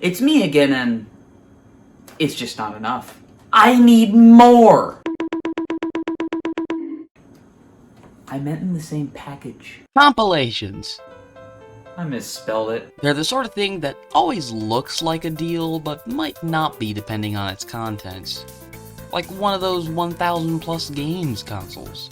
It's me again, and it's just not enough. I need more! I meant in the same package. Compilations. I misspelled it. They're the sort of thing that always looks like a deal, but might not be depending on its contents. Like one of those 1,000 plus games consoles.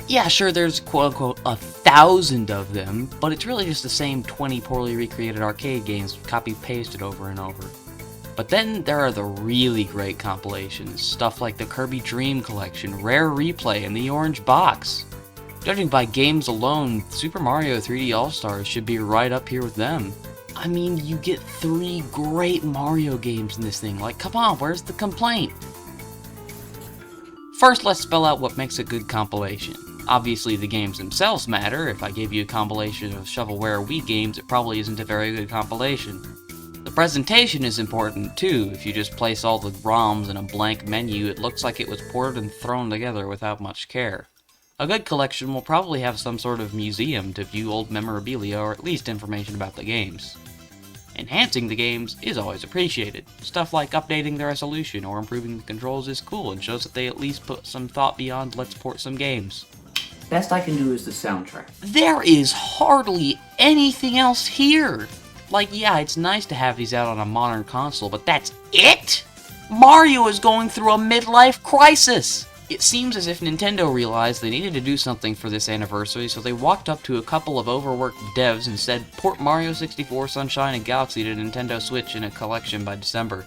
Yeah, sure, there's quote-unquote 1,000 of them, but it's really just the same 20 poorly recreated arcade games copy-pasted over and over. But then there are the really great compilations, stuff like the Kirby Dream Collection, Rare Replay, and the Orange Box. Judging by games alone, Super Mario 3D All-Stars should be right up here with them. I mean, you get 3 great Mario games in this thing, like come on, where's the complaint? First, let's spell out what makes a good compilation. Obviously, the games themselves matter. If I gave you a compilation of shovelware Wii games, it probably isn't a very good compilation. The presentation is important too. If you just place all the ROMs in a blank menu, it looks like it was ported and thrown together without much care. A good collection will probably have some sort of museum to view old memorabilia or at least information about the games. Enhancing the games is always appreciated. Stuff like updating the resolution or improving the controls is cool and shows that they at least put some thought beyond let's port some games. Best I can do is the soundtrack. There is hardly anything else here! Like, yeah, it's nice to have these out on a modern console, but that's it?! Mario is going through a midlife crisis! It seems as if Nintendo realized they needed to do something for this anniversary, so they walked up to a couple of overworked devs and said, port Mario64, Sunshine, and Galaxy to Nintendo Switch in a collection by December.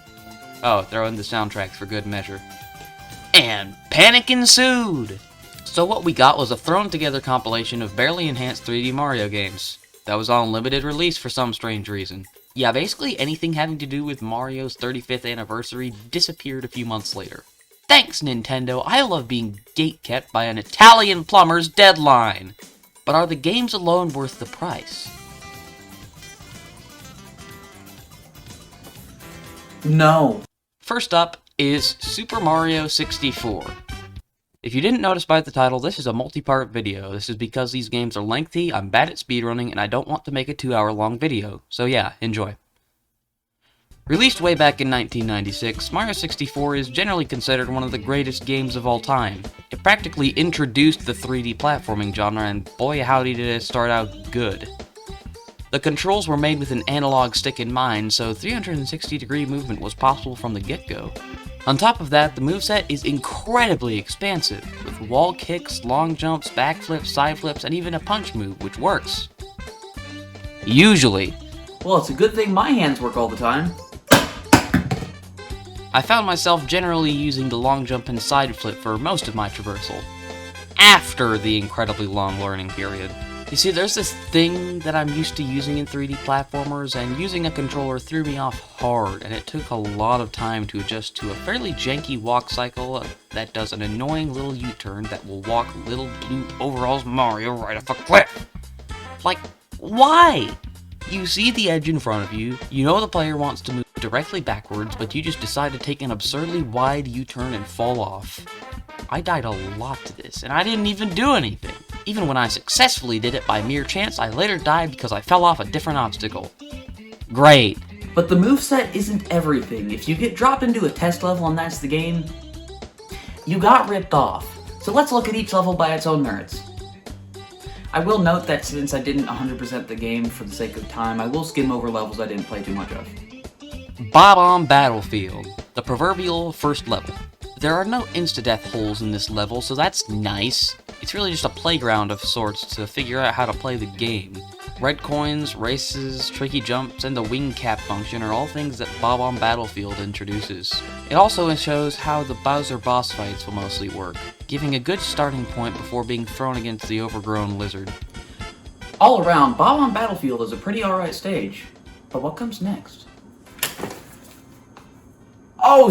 Oh, throw in the soundtracks for good measure. And panic ensued! So what we got was a thrown-together compilation of barely enhanced 3D Mario games. That was on limited release for some strange reason. Yeah, basically anything having to do with Mario's 35th anniversary disappeared a few months later. Thanks, Nintendo, I love being gatekept by an Italian plumber's deadline! But are the games alone worth the price? No. First up is Super Mario 64. If you didn't notice by the title, this is a multi-part video. This is because these games are lengthy, I'm bad at speedrunning, and I don't want to make a 2-hour long video. So yeah, enjoy. Released way back in 1996, Mario 64 is generally considered one of the greatest games of all time. It practically introduced the 3D platforming genre, and boy howdy did it start out good. The controls were made with an analog stick in mind, so 360-degree movement was possible from the get-go. On top of that, the moveset is incredibly expansive, with wall kicks, long jumps, backflips, side flips, and even a punch move, which works. Usually. Well, it's a good thing my hands work all the time. I found myself generally using the long jump and side flip for most of my traversal, after the incredibly long learning period. You see, there's this thing that I'm used to using in 3D platformers, and using a controller threw me off hard, and it took a lot of time to adjust to a fairly janky walk cycle that does an annoying little U-turn that will walk little blue overalls Mario right off a cliff. Like, why? You see the edge in front of you, you know the player wants to move directly backwards, but you just decide to take an absurdly wide U-turn and fall off. I died a lot to this, and I didn't even do anything. Even when I successfully did it by mere chance, I later died because I fell off a different obstacle. Great. But the moveset isn't everything. If you get dropped into a test level and that's the game, you got ripped off. So let's look at each level by its own merits. I will note that since I didn't 100% the game for the sake of time, I will skim over levels I didn't play too much of. Bob-omb Battlefield, the proverbial first level. There are no insta-death holes in this level, so that's nice. It's really just a playground of sorts to figure out how to play the game. Red coins, races, tricky jumps, and the wing cap function are all things that Bob-omb Battlefield introduces. It also shows how the Bowser boss fights will mostly work, giving a good starting point before being thrown against the overgrown lizard. All around, Bob-omb Battlefield is a pretty alright stage. But what comes next? Oh,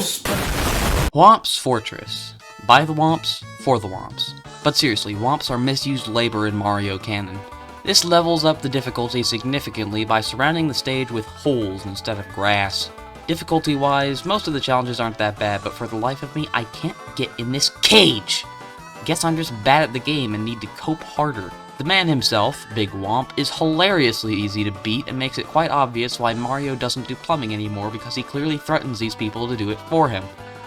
Whomp's Fortress. By the Whomps, for the Whomps. But seriously, Whomps are misused labor in Mario canon. This levels up the difficulty significantly by surrounding the stage with holes instead of grass. Difficulty-wise, most of the challenges aren't that bad, but for the life of me, I can't get in this cage! Guess I'm just bad at the game and need to cope harder. The man himself, Big Womp, is hilariously easy to beat and makes it quite obvious why Mario doesn't do plumbing anymore because he clearly threatens these people to do it for him.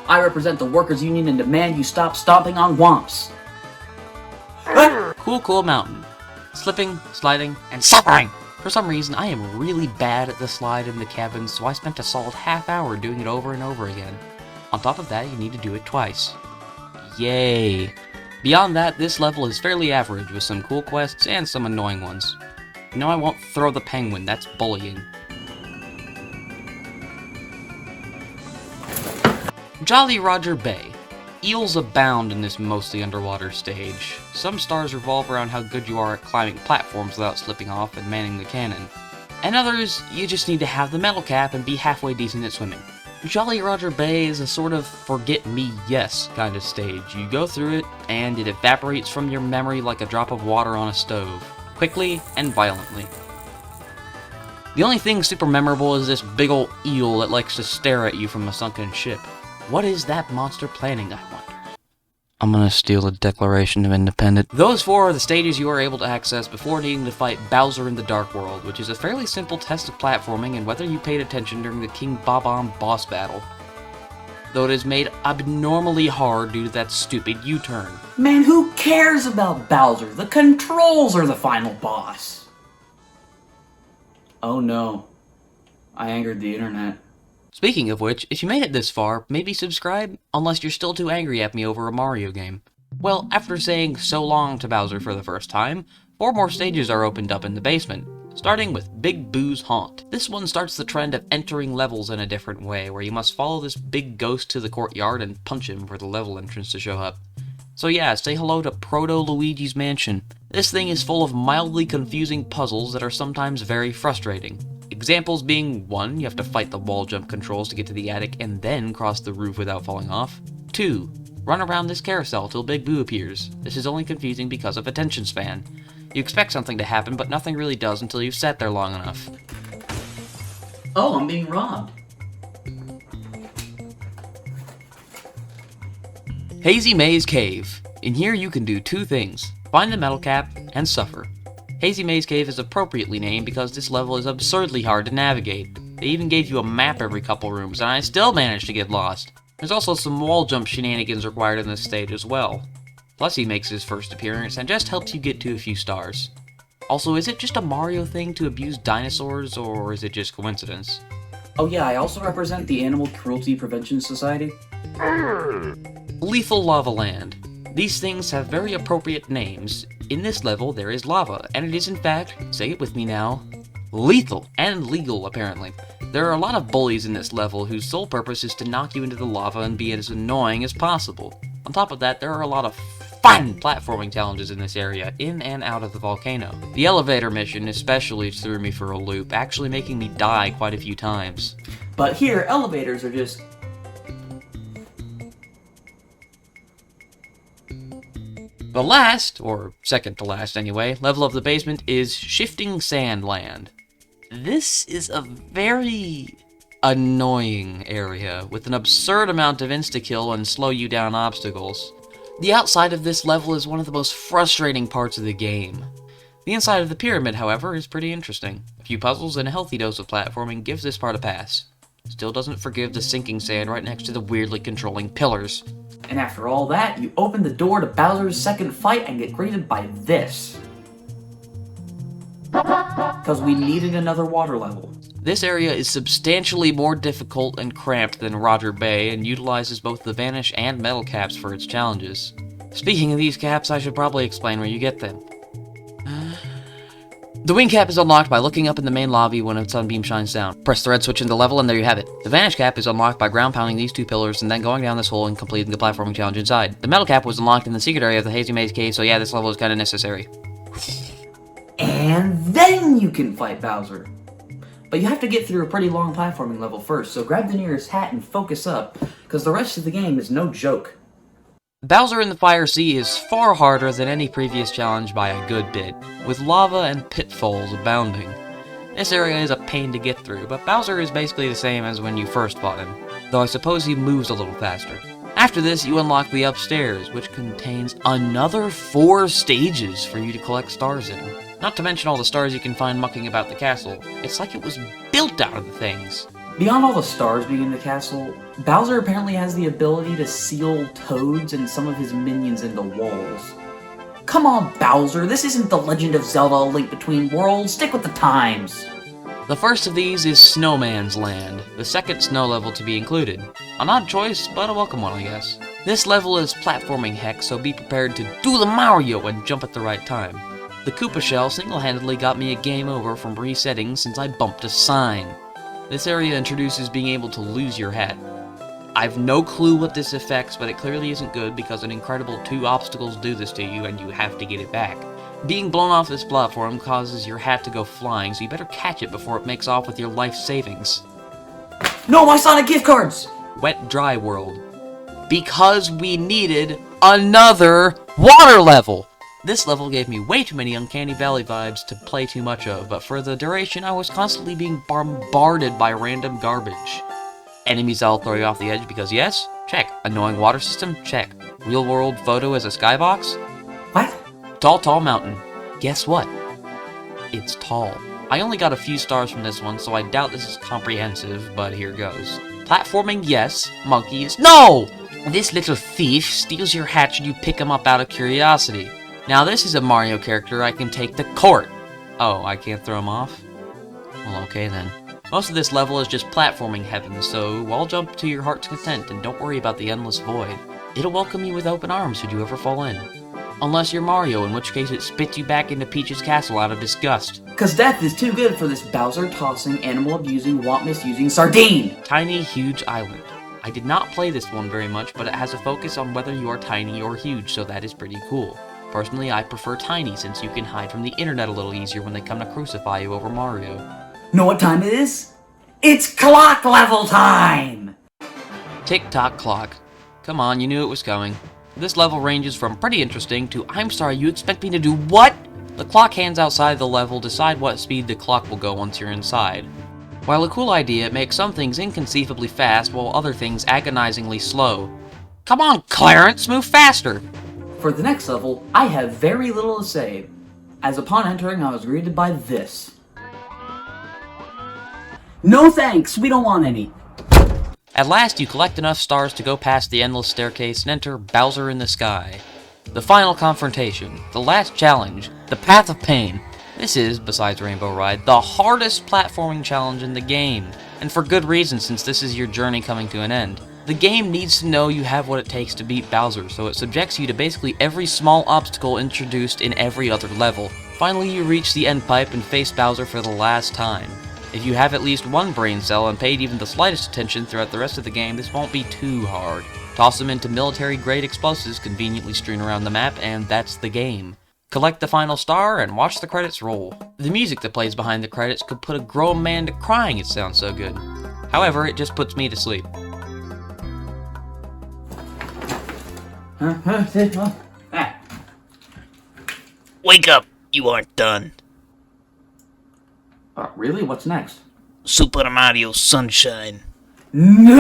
I represent the workers' union and demand you stop stomping on womps. Cool mountain. Slipping, sliding, and suffering! For some reason, I am really bad at the slide in the cabin, so I spent a solid half hour doing it over and over again. On top of that, you need to do it twice. Yay! Beyond that, this level is fairly average, with some cool quests and some annoying ones. No, I won't throw the penguin, that's bullying. Jolly Roger Bay. Eels abound in this mostly underwater stage. Some stars revolve around how good you are at climbing platforms without slipping off and manning the cannon. And others, you just need to have the metal cap and be halfway decent at swimming. Jolly Roger Bay is a sort of forget-me-yes kind of stage. You go through it, and it evaporates from your memory like a drop of water on a stove, quickly and violently. The only thing super memorable is this big ol' eel that likes to stare at you from a sunken ship. What is that monster planning, I wonder? I'm gonna steal the Declaration of Independence. Those 4 are the stages you are able to access before needing to fight Bowser in the Dark World, which is a fairly simple test of platforming and whether you paid attention during the King Bob-omb boss battle. Though it is made abnormally hard due to that stupid U-turn. Man, who cares about Bowser? The controls are the final boss. Oh no. I angered the internet. Speaking of which, if you made it this far, maybe subscribe, unless you're still too angry at me over a Mario game. Well, after saying so long to Bowser for the first time, 4 more stages are opened up in the basement, starting with Big Boo's Haunt. This one starts the trend of entering levels in a different way, where you must follow this big ghost to the courtyard and punch him for the level entrance to show up. So yeah, say hello to Proto-Luigi's Mansion. This thing is full of mildly confusing puzzles that are sometimes very frustrating. Examples being 1, you have to fight the wall jump controls to get to the attic and then cross the roof without falling off. 2, run around this carousel till Big Boo appears. This is only confusing because of attention span. You expect something to happen, but nothing really does until you've sat there long enough. Oh, I'm being robbed. Hazy Maze Cave. In here you can do 2 things, find the metal cap and suffer. Hazy Maze Cave is appropriately named because this level is absurdly hard to navigate. They even gave you a map every couple rooms, and I still managed to get lost. There's also some wall jump shenanigans required in this stage as well. Plus he makes his first appearance and just helps you get to a few stars. Also, is it just a Mario thing to abuse dinosaurs, or is it just coincidence? Oh yeah, I also represent the Animal Cruelty Prevention Society. Lethal Lava Land. These things have very appropriate names. In this level, there is lava, and it is in fact, say it with me now, lethal and legal, apparently. There are a lot of bullies in this level whose sole purpose is to knock you into the lava and be as annoying as possible. On top of that, there are a lot of fun platforming challenges in this area, in and out of the volcano. The elevator mission especially threw me for a loop, actually making me die quite a few times. But here, elevators are just... The last, or second to last anyway, level of the basement is Shifting Sand Land. This is a very annoying area, with an absurd amount of insta-kill and slow you down obstacles. The outside of this level is one of the most frustrating parts of the game. The inside of the pyramid, however, is pretty interesting. A few puzzles and a healthy dose of platforming gives this part a pass. Still doesn't forgive the sinking sand right next to the weirdly controlling pillars. And after all that, you open the door to Bowser's second fight and get greeted by this. Because we needed another water level. This area is substantially more difficult and cramped than Roger Bay and utilizes both the Vanish and Metal Caps for its challenges. Speaking of these caps, I should probably explain where you get them. The wing cap is unlocked by looking up in the main lobby when a sunbeam shines down. Press the red switch in the level and there you have it. The Vanish cap is unlocked by ground pounding these 2 pillars and then going down this hole and completing the platforming challenge inside. The metal cap was unlocked in the secret area of the Hazy Maze Cave, so yeah, this level is kinda necessary. And then you can fight Bowser. But you have to get through a pretty long platforming level first, so grab the nearest hat and focus up, because the rest of the game is no joke. Bowser in the Fire Sea is far harder than any previous challenge by a good bit, with lava and pitfalls abounding. This area is a pain to get through, but Bowser is basically the same as when you first fought him, though I suppose he moves a little faster. After this, you unlock the upstairs, which contains another 4 stages for you to collect stars in. Not to mention all the stars you can find mucking about the castle. It's like it was built out of the things. Beyond all the stars being in the castle, Bowser apparently has the ability to seal Toads and some of his minions into walls. Come on, Bowser, this isn't The Legend of Zelda: A Link Between Worlds, stick with the times! The first of these is Snowman's Land, the second snow level to be included. An odd choice, but a welcome one, I guess. This level is platforming heck, so be prepared to do the Mario and jump at the right time. The Koopa Shell single-handedly got me a game over from resetting since I bumped a sign. This area introduces being able to lose your hat. I've no clue what this affects, but it clearly isn't good because an incredible 2 obstacles do this to you and you have to get it back. Being blown off this platform causes your hat to go flying, so you better catch it before it makes off with your life savings. No, my Sonic gift cards! Wet Dry World. Because we needed another water level! This level gave me way too many Uncanny Valley vibes to play too much of, but for the duration I was constantly being bombarded by random garbage. Enemies that'll throw you off the edge because yes, check. Annoying water system, check. Real world photo as a skybox? What? Tall mountain. Guess what? It's tall. I only got a few stars from this one, so I doubt this is comprehensive, but here goes. Platforming, yes. Monkeys, no! This little thief steals your hat should you pick him up out of curiosity. Now this is a Mario character I can take to court. Oh, I can't throw him off? Well, okay then. Most of this level is just platforming heaven, so I'll jump to your heart's content and don't worry about the endless void. It'll welcome you with open arms should you ever fall in. Unless you're Mario, in which case it spits you back into Peach's castle out of disgust. Cause death is too good for this Bowser-tossing, animal-abusing, want-misusing sardine! Tiny Huge Island. I did not play this one very much, but it has a focus on whether you are tiny or huge, so that is pretty cool. Personally, I prefer tiny since you can hide from the internet a little easier when they come to crucify you over Mario. Know what time it is? It's clock level time! Tick-tock clock. Come on, you knew it was coming. This level ranges from pretty interesting to I'm sorry, you expect me to do what? The clock hands outside the level decide what speed the clock will go once you're inside. While a cool idea, it makes some things inconceivably fast while other things agonizingly slow. Come on, Clarence, move faster! For the next level, I have very little to say, as upon entering I was greeted by this. No thanks, we don't want any. At last, you collect enough stars to go past the endless staircase and enter Bowser in the Sky. The final confrontation, the last challenge, the Path of Pain. This is, besides Rainbow Ride, the hardest platforming challenge in the game, and for good reason since this is your journey coming to an end. The game needs to know you have what it takes to beat Bowser, so it subjects you to basically every small obstacle introduced in every other level. Finally, you reach the end pipe and face Bowser for the last time. If you have at least one brain cell and paid even the slightest attention throughout the rest of the game, this won't be too hard. Toss them into military-grade explosives conveniently strewn around the map, and that's the game. Collect the final star and watch the credits roll. The music that plays behind the credits could put a grown man to crying, it sounds so good. However, it just puts me to sleep. Wake up! You aren't done. Really? What's next? Super Mario Sunshine. No!